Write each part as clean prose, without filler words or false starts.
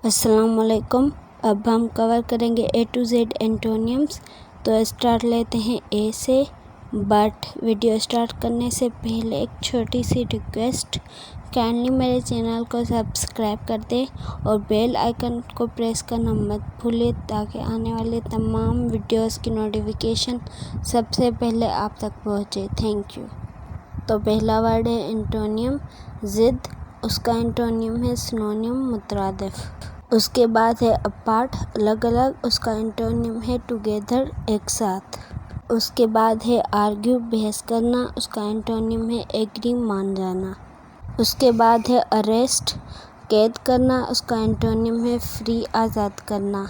अस्सलाम वालेकुम। अब हम कवर करेंगे A to Z एंटोनियम्स। तो स्टार्ट लेते हैं ए से। बट वीडियो स्टार्ट करने से पहले एक छोटी सी रिक्वेस्ट, काइंडली मेरे चैनल को सब्सक्राइब कर दें और बेल आइकन को प्रेस करना मत भूलिए ताकि आने वाले तमाम वीडियोस की नोटिफिकेशन सबसे पहले आप तक पहुंचे। Thank you. तो पहला वर्ड है एंटोनियम, ज़िद। उसका एंटोनियम है सिनोनिम, मुतरादिफ। उसके बाद है अपार्ट, अलग अलग। उसका एंटोनियम है टुगेदर, एक साथ। उसके बाद है आर्ग्यू, बहस करना। उसका एंटोनियम है एग्री, मान जाना। उसके बाद है अरेस्ट, कैद करना। उसका एंटोनियम है फ्री, आज़ाद करना।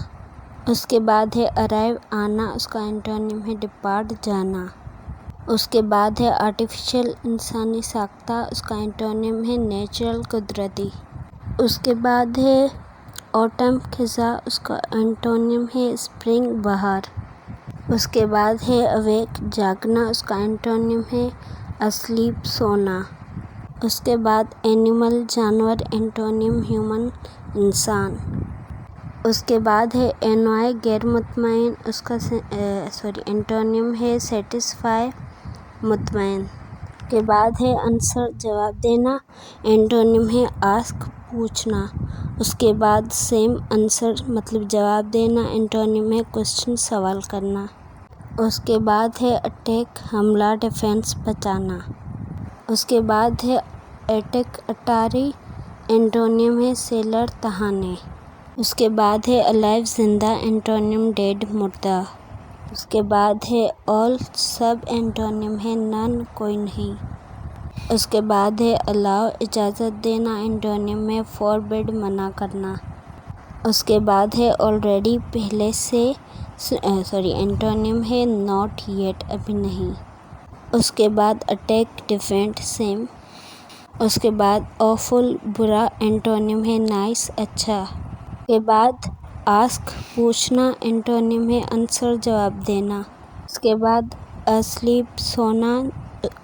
उसके बाद है अराइव, आना। उसका एंटोनियम है डिपार्ट, जाना। उसके बाद है आर्टिफिशियल, इंसानी साख्ता। उसका एंटोनियम है नेचुरल, कुदरती। उसके बाद है ऑटम, खिज़ा। उसका एंटोनियम है स्प्रिंग, बहार। उसके बाद है अवेक, जागना। उसका एंटोनियम है अस्लीप, सोना। उसके बाद एनिमल, जानवर। एंटोनियम ह्यूमन, इंसान। उसके बाद है एनवाय, गैर मुतमईन। उसका एंटोनियम है सेटिस्फाई, मुतमईन। के बाद है आंसर, जवाब देना। एंटोनियम है आस्क, पूछना। उसके बाद सेम आंसर मतलब जवाब देना। एंटोनियम है क्वेश्चन, सवाल करना। उसके बाद है अटैक, हमला, डिफेंस, बचाना। उसके बाद है अटैक, अटारी। एंटोनियम है सेलर, तहाने। उसके बाद है अलाइव, जिंदा। एंटोनियम डेड, मुर्दा। उसके बाद है ऑल, सब। एंटोनियम है नन, कोई नहीं। उसके बाद है अलाउ, इजाज़त देना। एंटोनियम है फॉरबिड, मना करना। उसके बाद है ऑलरेडी, पहले से। एंटोनियम है नॉट येट, अभी नहीं। उसके बाद अटैक, डिफेंड, सेम। उसके बाद ऑफुल, बुरा। एंटोनियम है नाइस, अच्छा। के बाद आस्क, पूछना। एंटोनियम है आंसर, जवाब देना। उसके बाद अस्लीप, सोना।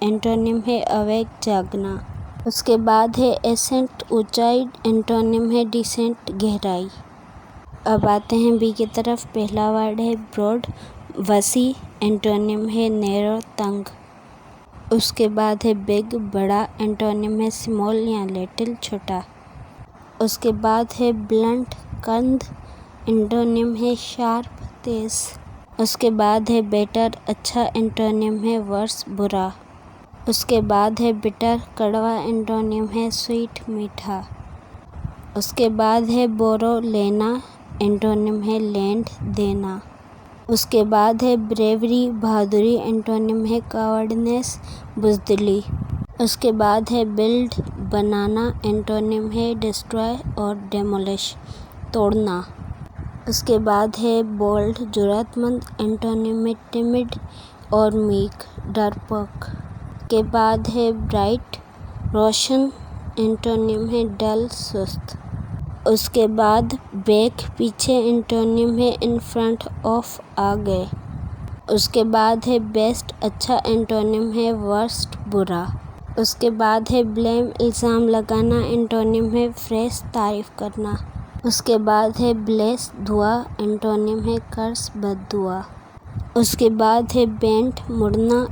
एंटोनियम है अवेक, जागना। उसके बाद है एसेंट, ऊंचाई। एंटोनियम है डिसेंट, गहराई। अब आते हैं बी की तरफ। पहला वर्ड है ब्रॉड, वसी। एंटोनियम है नैरो, तंग। उसके बाद है बिग, बड़ा। एंटोनियम है स्मॉल या लिटिल, छोटा। उसके बाद है ब्लंट, कंद। एंटोनियम है शार्प, तेज। उसके बाद है बेटर, अच्छा। एंटोनियम है वर्स, बुरा। उसके बाद है बिटर, कड़वा। एंटोनियम है स्वीट, मीठा। उसके बाद है बोरो, लेना। एंटोनियम है लैंड, देना। उसके बाद है ब्रेवरी, बहादुरी। एंटोनियम है कावर्डनेस, बुज़दिली। उसके बाद है बिल्ड, बनाना। एंटोनियम है डिस्ट्रॉय और डेमोलिश, तोड़ना। उसके बाद है बोल्ड, जुर्रतमंद। एंटोनियम है टिमिड और मीक, डरपोक। के बाद है ब्राइट, रोशन। एंटोनियम है डल, सुस्त। उसके बाद बैक, पीछे। एंटोनियम है इन फ्रंट ऑफ, आगे। उसके बाद है बेस्ट, अच्छा। एंटोनियम है वर्स्ट, बुरा। उसके बाद है ब्लेम, इल्ज़ाम लगाना। एंटोनियम है फ्रेश, तारीफ़ करना। उसके बाद है ब्लेस, दुआ। एंटोनियम है कर्स, बद्दुआ। उसके बाद है बेंट, मुड़ना।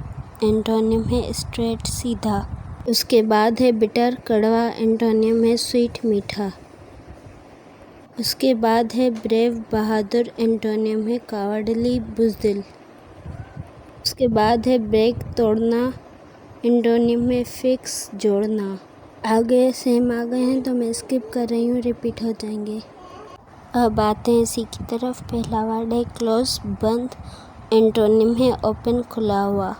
एंटोनियम है स्ट्रेट, सीधा। उसके बाद है बिटर, कड़वा। एंटोनियम है स्वीट, मीठा। उसके बाद है ब्रेव, बहादुर। एंटोनियम है कावर्डली, बुज़दिल। उसके बाद है ब्रेक, तोड़ना। एंटोनियम है फिक्स, जोड़ना। आगे सेम आ गए हैं तो मैं स्किप कर रही हूँ, रिपीट हो जाएंगे। अब आते हैं सी की तरफ। पहला वर्ड है क्लोज, बंद। एंटोनियम है ओपन, खुला हुआ।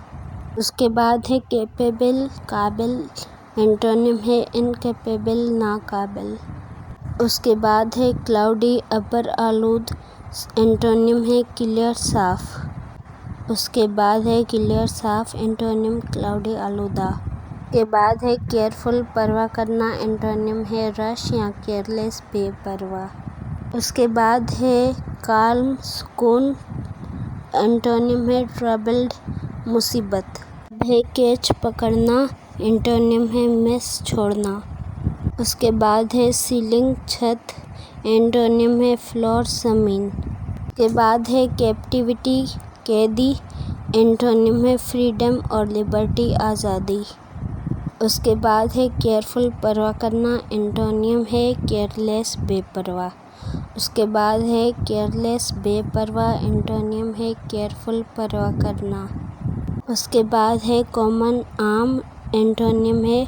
उसके बाद है कैपेबल, काबिल। एंटोनियम है इनकैपेबल, नाकाबिल। उसके बाद है क्लाउडी, अबर, आलूद। एंटोनियम है क्लियर, साफ। उसके बाद है क्लियर, साफ। एंटोनियम क्लाउडी, आलूदा। के बाद है केयरफुल, परवाह करना। एंटोनियम है रश या केयरलेस, बेपरवाह। उसके बाद है काल्म, सुकून। एंटोनियम है ट्रबल्ड, मुसीबत। है कैच, पकड़ना। एंटोनियम है मिस, छोड़ना। उसके बाद है सीलिंग, छत। एंटोनियम है फ्लोर ज़मीन। उसके बाद है कैप्टिविटी कैदी, एंटोनियम है फ्रीडम और लिबर्टी आज़ादी। उसके बाद है केयरफुल परवाह करना, एंटोनियम है केयरलेस बेपरवाह। उसके बाद है केयरलेस बेपरवाह, एंटोनियम है केयरफुल परवाह करना। उसके बाद है कॉमन आम, एंटोनियम है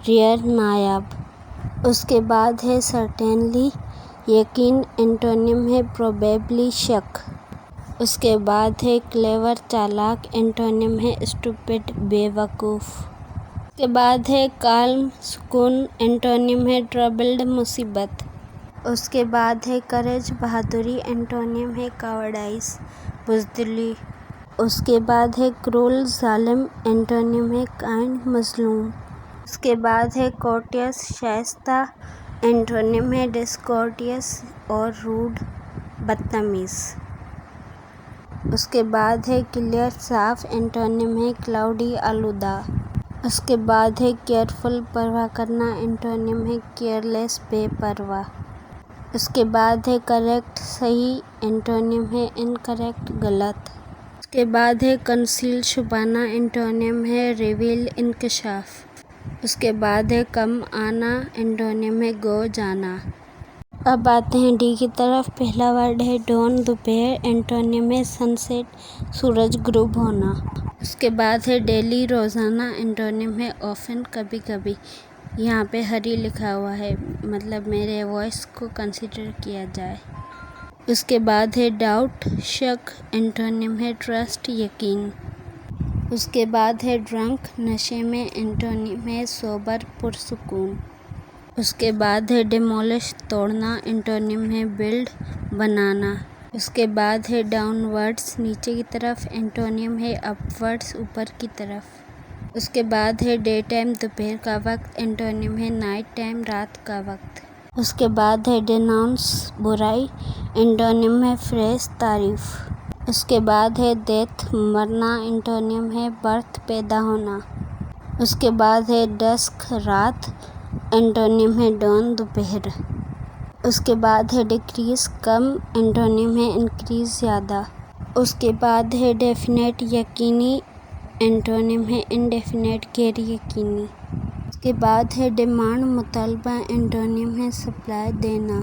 रेयर नायाब। उसके बाद है सर्टेनली यकीन, एंटोनियम है प्रोबेबली शक। उसके बाद है क्लेवर चालाक, एंटोनियम है स्टूपिड बेवकूफ़। उसके बाद है काल्म सुकून, एंटोनियम है ट्रबल्ड मुसीबत। उसके बाद है करेज बहादुरी, एंटोनियम है कावर्डाइस बुज़दिली। उसके बाद है क्रूल जालिम, एंटोनियम है काइंड मज़लूम। उसके बाद है कोर्टियस शाइस्ता, एंटोनियम है डिसकोर्टियस और रूड बदतमीज़। उसके बाद है क्लियर साफ, एंटोनियम है क्लाउडी आलूदा। उसके बाद है केयरफुल परवाह करना, एंटोनियम है केयरलेस बेपरवाह। उसके बाद है करेक्ट सही, एंटोनियम है इनकरेक्ट गलत। उसके बाद है कंसील छुपाना, एंटोनियम है रिवील इंकशाफ। उसके बाद है कम आना, एंटोनियम है गो जाना। अब आते हैं डी की तरफ। पहला वर्ड है डॉन दोपहर, एंटोनियम है सनसेट सूरज गुरूब होना। उसके बाद है डेली रोज़ाना, एंटोनियम है ऑफन कभी कभी। यहाँ पे हरी लिखा हुआ है, मतलब मेरे वॉइस को कंसीडर किया जाए। उसके बाद है डाउट शक, एंटोनियम है ट्रस्ट यकीन। उसके बाद है ड्रंक नशे में, एंटोनियम है सोबर पुरसुकून। उसके बाद है डिमोलिश तोड़ना, एंटोनियम है बिल्ड बनाना। उसके बाद है डाउनवर्ड्स नीचे की तरफ, एंटोनियम है अपवर्ड्स ऊपर की तरफ। उसके बाद है डे टाइम दोपहर का वक्त, एंटोनियम है नाइट टाइम रात का वक्त। उसके बाद है डिनाउंस बुराई, एंटोनियम है फ्रेश तारीफ। उसके बाद है डेथ मरना, एंटोनियम है बर्थ पैदा होना। उसके बाद है डस्क रात, एंटोनियम है डॉन दोपहर। उसके बाद है डिक्रीज कम, एंटोनियम है इंक्रीज ज़्यादा। उसके बाद है डेफिनेट यकीनी, एंटोनियम है इनडेफिनेट गैर यकीनी। उसके बाद है डिमांड मुतालबा, एंटोनियम है सप्लाई देना।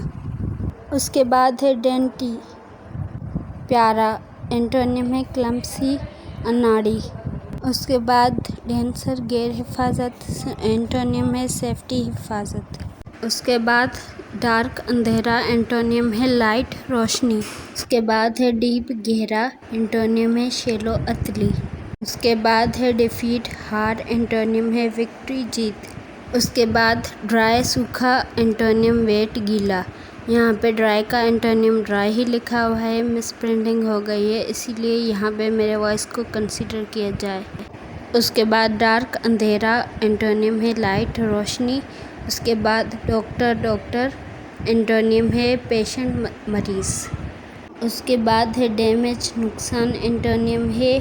उसके बाद है डेंटी प्यारा, एंटोनियम है क्लम्सी अनाड़ी। उसके बाद डेंसर गैर हिफाजत, एंटोनियम है सेफ्टी हिफाजत। उसके बाद डार्क अंधेरा, एंटोनियम है लाइट रोशनी। उसके बाद है डीप गहरा, एंटोनियम है शैलो अतली। उसके बाद है डिफीट हार, एंटोनियम है विक्ट्री जीत। उसके बाद ड्राई सूखा, एंटोनियम वेट गीला। यहाँ पे ड्राई का एंटोनियम ड्राई ही लिखा हुआ है, मिस प्रिंटिंग हो गई है, इसीलिए यहाँ पे मेरे वॉइस को कंसीडर किया जाए। उसके बाद डार्क अंधेरा, एंटोनियम है लाइट रोशनी। उसके बाद डॉक्टर, एंटोनियम है पेशेंट मरीज़। उसके बाद है डैमेज नुकसान, एंटोनियम है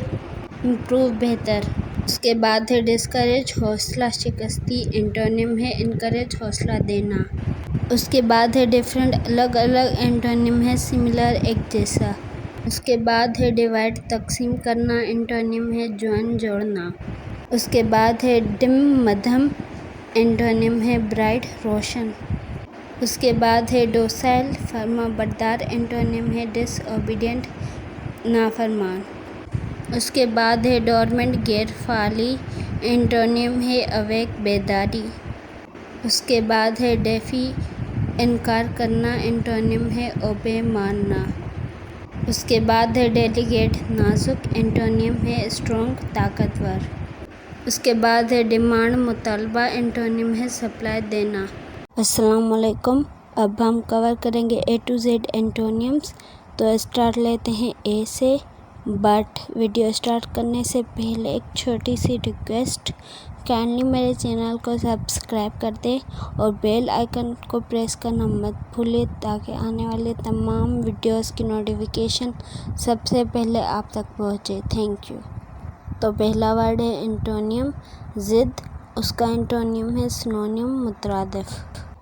इम्प्रूव बेहतर। उसके बाद है डिस्करेज हौसला शिकस्ती, एंटोनियम है इनकरेज हौसला देना। उसके बाद है डिफरेंट अलग अलग, एंटोनियम है सिमिलर एक जैसा। उसके बाद है डिवाइड तकसीम करना, एंटोनियम है ज्वाइन जोड़ना। उसके बाद है डिम मध्यम, एंटोनियम है ब्राइट रोशन। उसके बाद है डोसाइल फर्माबरदार, एंटोनियम है डिसओबीडियंट नाफरमान। उसके बाद है डोरमेंट गैर फाली, एंटोनियम है अवेक बेदारी। उसके बाद है डेफी इनकार करना, एंटोनियम है ओबे मानना। उसके बाद है डेलीगेट नाजुक, एंटोनियम है स्ट्रॉन्ग ताकतवर। उसके बाद है डिमांड मुतालबा, एंटोनियम है सप्लाई देना। अस्सलाम वालेकुम। अब हम कवर करेंगे A to Z एंटोनियम्स। तो स्टार्ट लेते हैं ए से। बट वीडियो स्टार्ट करने से पहले एक छोटी सी रिक्वेस्ट, काइंडली मेरे चैनल को सब्सक्राइब कर दें और बेल आइकन को प्रेस करना मत भूलिए, ताकि आने वाले तमाम वीडियोस की नोटिफिकेशन सबसे पहले आप तक पहुंचे। Thank you. तो पहला वर्ड है एंटोनियम ज़िद। उसका एंटोनियम है सिनोनियम मुतरादिफ।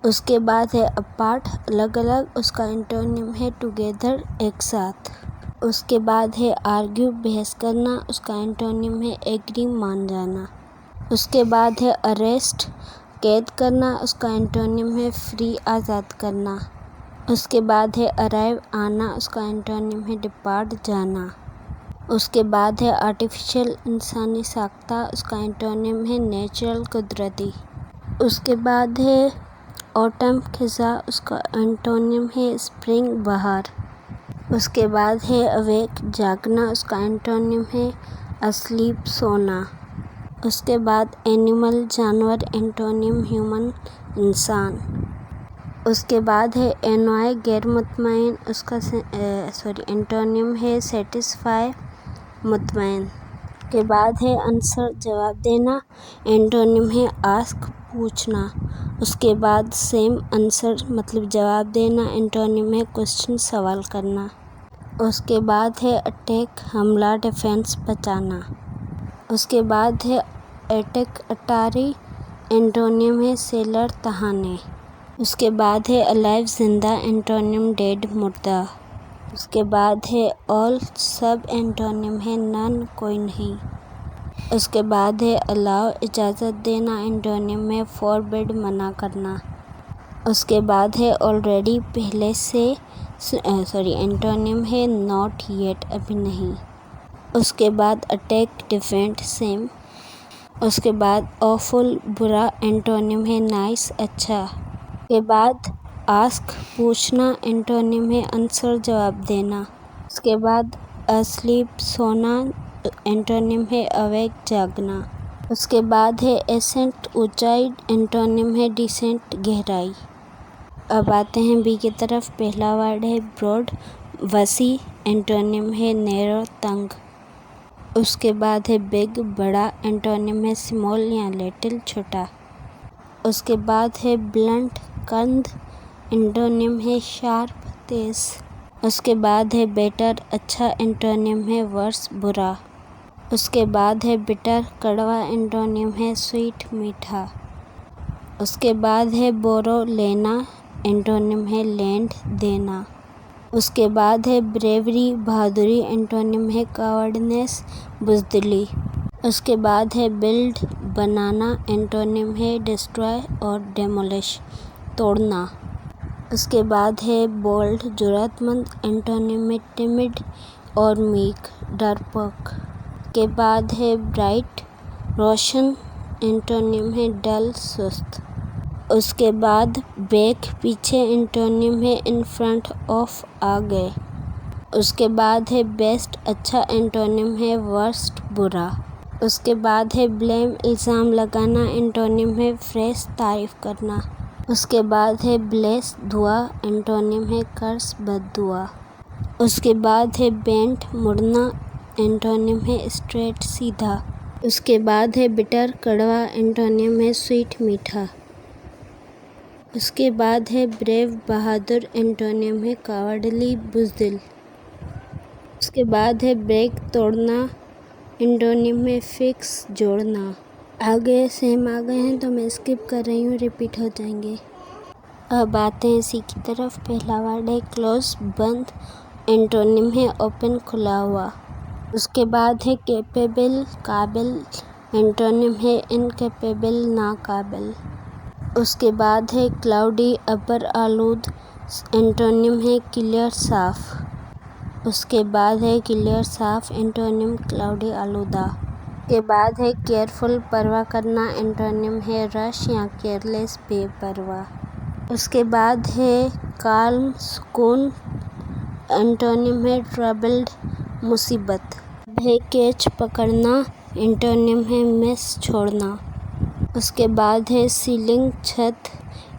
اس کے بعد ہے اپارٹ الگ الگ، اس کا اینٹونیم ہے ٹوگیدر ایک ساتھ۔ اس کے بعد ہے آرگیو بحث کرنا، اس کا اینٹونیم ہے ایگری مان جانا۔ اس کے بعد ہے اریسٹ قید کرنا، اس کا اینٹونیم ہے فری آزاد کرنا۔ اس کے بعد ہے ارائیو آنا، اس کا اینٹونیم ہے ڈپارٹ جانا۔ اس کے بعد ہے آرٹیفیشل انسانی ساختہ، اس کا اینٹونیم ہے نیچرل قدرتی۔ اس کے بعد ہے آٹم خزاں، اس کا اینٹونیم ہے اسپرنگ بہار۔ اس کے بعد ہے اویک جاگنا، اس کا اینٹونیم ہے اسلیپ سونا۔ اس کے بعد اینیمل جانور، اینٹونیم ہیومن انسان۔ اس کے بعد ہے اینوائے غیر مطمئن، اس کا اینٹونیم ہے سیٹسفائی مطمئن۔ اس کے بعد ہے آنسر جواب دینا، اینٹونیم ہے آسک پوچھنا۔ اس کے بعد سیم آنسر مطلب جواب دینا، اینٹونیم ہے کوسچن سوال کرنا۔ اس کے بعد ہے اٹیک حملہ ڈیفینس بچانا۔ اس کے بعد ہے اٹیک اٹاری، اینٹونیم ہے سیلر تہانے۔ اس کے بعد ہے الائیو زندہ، اینٹونیم ڈیڈ مردہ۔ اس کے بعد ہے آل سب، اینٹونیم ہے نن کوئی نہیں۔ اس کے بعد ہے الاؤ اجازت دینا، اینٹونیم ہے فوربڈ منع کرنا۔ اس کے بعد ہے آلریڈی پہلے سے، اینٹونیم ہے ناٹ یٹ ابھی نہیں۔ اس کے بعد اٹیک ڈیفینڈ سیم۔ اس کے بعد آفل برا، اینٹونیم ہے نائس اچھا۔ اس کے بعد آسک پوچھنا، اینٹونیم ہے آنسر جواب دینا۔ اس کے بعد اسلیپ سونا، اینٹونیم ہے اویک جاگنا۔ اس کے بعد ہے ایسنٹ اونچائی، اینٹونیم ہے ڈیسینٹ گہرائی۔ اب آتے ہیں بی کی طرف۔ پہلا ورڈ ہے براڈ وسیع، اینٹونیم ہے نیرو تنگ۔ اس کے بعد ہے بگ بڑا، اینٹونیم ہے اسمال یا لٹل چھوٹا۔ اس کے بعد ہے بلنٹ کند، اینٹونیم ہے شارپ تیز۔ اس کے بعد ہے بیٹر اچھا، اینٹونیم ہے ورس برا۔ اس کے بعد ہے بٹر کڑوا، اینٹونیم ہے سویٹ میٹھا۔ اس کے بعد ہے بورو لینا، اینٹونیم ہے لینڈ دینا۔ اس کے بعد ہے بریوری بہادری، اینٹونیم ہے کاورڈنیس بزدلی۔ اس کے بعد ہے بلڈ بنانا، اینٹونیم ہے ڈسٹروائے اور ڈیمولش توڑنا۔ اس کے بعد ہے بولڈ جرأت مند، اینٹونیم ہے ٹمڈ اور میک ڈرپوک۔ کے بعد ہے برائٹ روشن، اینٹونیم ہے ڈل سست۔ اس کے بعد بیک پیچھے، اینٹونیم ہے ان فرنٹ آف آگے۔ اس کے بعد ہے بیسٹ اچھا، اینٹونیم ہے ورسٹ برا۔ اس کے بعد ہے بلیم الزام لگانا، اینٹونیم ہے پریز تعریف کرنا۔ اس کے بعد ہے بلیس دعا، اینٹونیم ہے کرس بد دعا۔ اس کے بعد ہے بینٹ مڑنا، اینٹونیم ہے اسٹریٹ سیدھا۔ اس کے بعد ہے بٹر کڑوا، اینٹونیم ہے سویٹ میٹھا۔ اس کے بعد ہے بریو بہادر، اینٹونیم ہے کاورڈلی بزدل۔ اس کے بعد ہے بریک توڑنا، اینٹونیم ہے فکس جوڑنا۔ آگے سیم آ گئے ہیں تو میں اسکپ کر رہی ہوں، ریپیٹ ہو جائیں گے۔ اب آتے ہیں سی کی طرف۔ پہلا ورڈ ہے کلوز بند، اینٹونیم ہے اوپن کھلا ہوا۔ اس کے بعد ہے کیپیبل قابل، اینٹونیم ہے انکیپیبل ناقابل۔ اس کے بعد ہے کلاؤڈی ابر آلود، اینٹونیم ہے کلیئر صاف۔ اس کے بعد ہے کلیئر صاف، اینٹونیم کلاؤڈی آلودہ۔ اس کے بعد ہے کیئرفل پرواہ کرنا، اینٹونیم ہے رش یا کیئرلیس بے پرواہ۔ اس کے بعد ہے کالم سکون، اینٹونیم ہے ٹربلڈ مصیبت۔ اب ہے کیچ پکڑنا، اینٹونیم ہے مس چھوڑنا۔ اس کے بعد ہے سیلنگ چھت،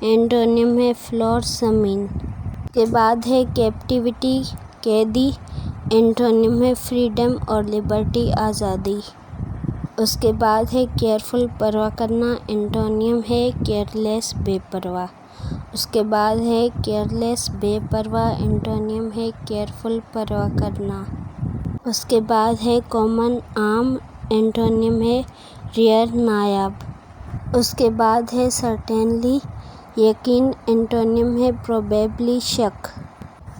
اینٹونیم ہے فلور زمین۔ اس کے بعد ہے کیپٹیوٹی قیدی، اینٹونیم ہے فریڈم اور لبرٹی آزادی۔ اس کے بعد ہے کیئرفل پرواہ کرنا، اینٹونیم ہے کیئرلیس بے پرواہ۔ اس کے بعد ہے کیئرلیس بے پرواہ، اینٹونیم ہے کیئرفل پرواہ کرنا۔ اس کے بعد ہے کامن عام، اینٹونیم ہے ریئر نایاب۔ اس کے بعد ہے سرٹینلی یقین اینٹونیم ہے پروبیبلی شک۔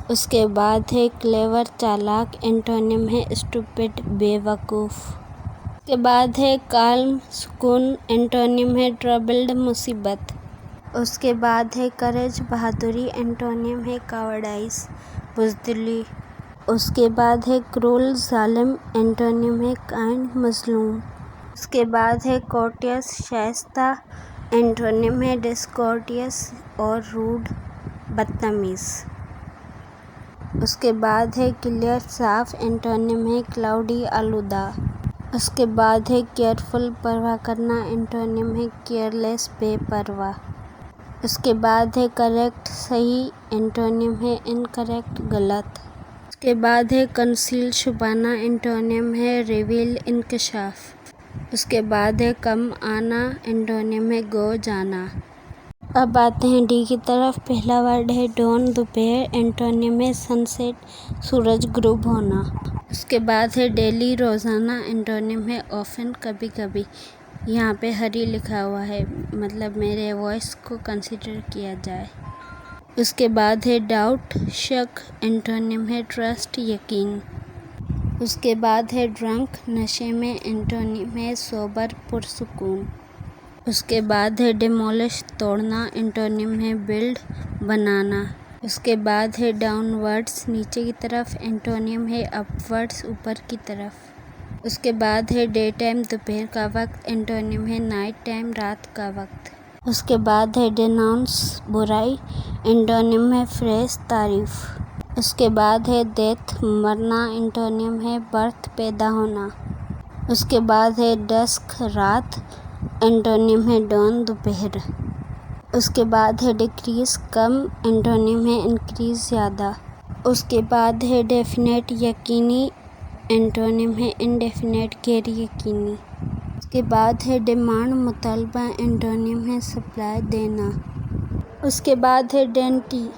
اس کے بعد ہے کلیور چالاک، اینٹونیم ہے اسٹوپڈ بے وقوف۔ اس کے بعد ہے کالم سکون، اینٹونیم ہے ٹربلڈ مصیبت۔ اس کے بعد ہے کریج بہادری، اینٹونیم ہے کاورڈائز بزدلی۔ اس کے بعد ہے کرول ظالم، اینٹونیم ہے کائنڈ مظلوم۔ اس کے بعد ہے کورٹیس شائستہ، اینٹونیم ہے ڈسکورٹیس اور روڈ بدتمیز۔ اس کے بعد ہے کلیئر صاف، اینٹونیم ہے کلاؤڈی آلودہ۔ اس کے بعد ہے کیئرفل پرواہ کرنا، اینٹونیم ہے کیئرلیس بے پرواہ۔ اس کے بعد ہے کریکٹ صحیح، اینٹونیم ہے انکریکٹ غلط۔ اس کے بعد ہے کنسیل چھپانا، اینٹونیم ہے ریویل انکشاف۔ اس کے بعد ہے کم آنا، اینٹونیم ہے گو جانا۔ اب آتے ہیں ڈی کی طرف۔ پہلا ورڈ ہے ڈون دوپہر، اینٹونیم ہے سن سیٹ سورج غروب ہونا۔ اس کے بعد ہے ڈیلی روزانہ، اینٹونیم ہے آفن کبھی کبھی۔ یہاں پہ ہری لکھا ہوا ہے، مطلب میرے وائس کو کنسیڈر کیا جائے۔ اس کے بعد ہے ڈاؤٹ شک، اینٹونیم ہے ٹرسٹ یقین۔ اس کے بعد ہے ڈرنک نشے میں، اینٹونیم ہے سوبر پرسکون۔ اس کے بعد ہے ڈیمولش توڑنا، اینٹونیم ہے بلڈ بنانا۔ اس کے بعد ہے ڈاؤن ورڈز نیچے کی طرف، اینٹونیم ہے اپ ورڈز اوپر کی طرف۔ اس کے بعد ہے ڈے ٹائم دوپہر کا وقت، اینٹونیم ہے نائٹ ٹائم رات کا وقت۔ اس کے بعد ہے ڈیناؤنس برائی، اینٹونیم ہے پریز تعریف۔ اس کے بعد ہے ڈیتھ مرنا، اینٹونیم ہے برتھ پیدا ہونا۔ اس کے بعد ہے ڈسک رات، اینٹونیم ہے ڈون دوپہر۔ اس کے بعد ہے ڈیکریز کم، اینٹونیم ہے انکریز زیادہ۔ اس کے بعد ہے ڈیفینیٹ یقینی، اینٹونیم ہے انڈیفینیٹ غیر یقینی۔ اس کے بعد ہے ڈیمانڈ مطالبہ، اینٹونیم ہے سپلائی دینا۔ اس کے بعد ہے ڈینٹی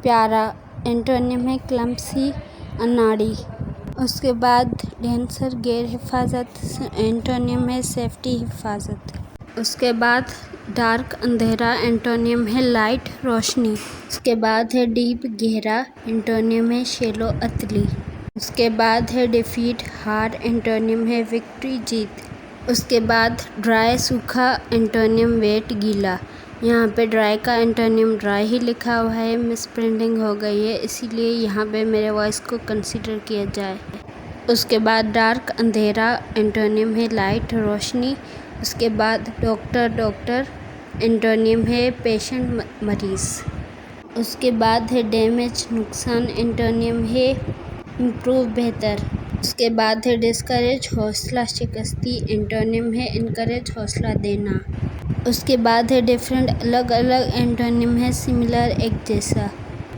پیارا، اینٹونیم ہے کلمسی اناڑی۔ اس کے بعد ڈینسر غیر حفاظت، اینٹونیم ہے سیفٹی حفاظت۔ اس کے بعد ڈارک اندھیرا، اینٹونیم ہے لائٹ روشنی۔ اس کے بعد ہے ڈیپ گہرا، اینٹونیم ہے شیلو اتلی۔ اس کے بعد ہے ڈیفیٹ ہار، اینٹونیم ہے وکٹری جیت۔ اس کے بعد ڈرائی سوکھا، اینٹونیم ویٹ گیلا۔ یہاں پہ ڈرائی کا اینٹونیم ڈرائی ہی لکھا ہوا ہے، مس پرنٹنگ ہو گئی ہے، اسی لیے یہاں پہ میرے وائس کو کنسیڈر کیا جائے۔ اس کے بعد ڈارک اندھیرا، اینٹونیم ہے لائٹ روشنی۔ اس کے بعد ڈاکٹر، اینٹونیم ہے پیشنٹ مریض۔ اس کے بعد ہے ڈیمیج نقصان، اینٹونیم ہے امپروو بہتر۔ اس کے بعد ہے ڈسکریج حوصلہ شکستی، اینٹونیم ہے انکریج حوصلہ دینا۔ اس کے بعد ہے ڈیفرنٹ الگ الگ، اینٹونیم ہے سملر ایک جیسا۔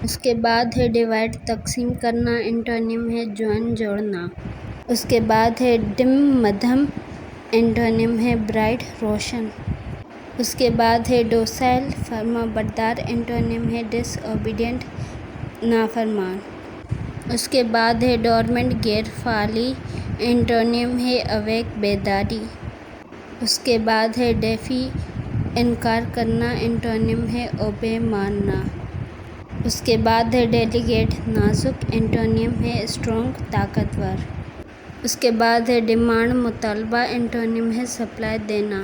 اس کے بعد ہے ڈیوائڈ تقسیم کرنا، اینٹونیم ہے جوائن جوڑنا۔ اس کے بعد ہے ڈم مدھم، اینٹونیم ہے برائٹ روشن۔ اس کے بعد ہے ڈوسائل فرما بردار، اینٹونیم ہے ڈس اوبیڈینٹ نافرمان۔ اس کے بعد ہے ڈورمنٹ غیر فعالی، اینٹونیم ہے اویک بیداری۔ اس کے بعد ہے ڈیفی انکار کرنا، اینٹونیم ہے اوبے ماننا۔ اس کے بعد ہے ڈیلیگیٹ نازک، اینٹونیم ہے اسٹرانگ طاقتور۔ اس کے بعد ہے ڈیمانڈ مطالبہ، اینٹونیم ہے سپلائی دینا۔